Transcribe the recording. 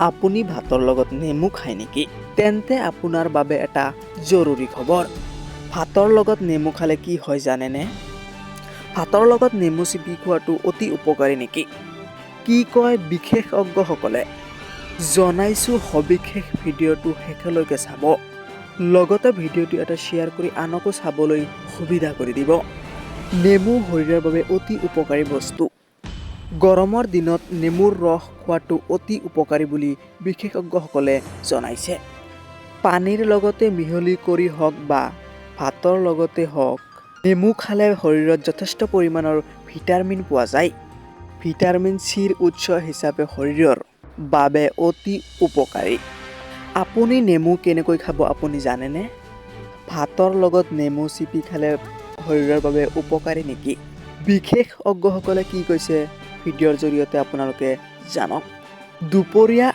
আপুনি ভাতৰ লগত নেমু খায় নেকি? তেন্তে আপোনাৰ বাবে এটা জৰুৰী খবৰ। ভাতৰ লগত নেমু খালে কি হয় জানেনে? ভাতৰ লগত নেমু চিপি খোৱাটো অতি উপকাৰী নেকি? কি কয় বিশেষজ্ঞসকলে? জনাইছোঁ সবিশেষ ভিডিঅ'টো শেষলৈকে চাব। লগতে ভিডিঅ'টো এটা শ্বেয়াৰ কৰি আনকো চাবলৈ সুবিধা কৰি দিব। নেমু শৰীৰৰ বাবে অতি উপকাৰী বস্তু। গৰমৰ দিনত নেমুৰ ৰস খোৱাটো অতি উপকাৰী বুলি বিশেষজ্ঞসকলে জনাইছে। পানীৰ লগতে মিহলি কৰি হওক বা ভাতৰ লগতে হওক, নেমু খালে শৰীৰত যথেষ্ট পৰিমাণৰ ভিটামিন পোৱা যায়। ভিটামিন চিৰ উৎস হিচাপে শৰীৰৰ বাবে অতি উপকাৰী। আপুনি নেমু কেনেকৈ খাব আপুনি জানেনে? ভাতৰ লগত নেমু চিপি খালে শৰীৰৰ বাবে উপকাৰী নেকি? বিশেষজ্ঞসকলে কি কৈছে ভিডিঅ'ৰ জৰিয়তে আপোনালোকে জানক। দুপৰীয়া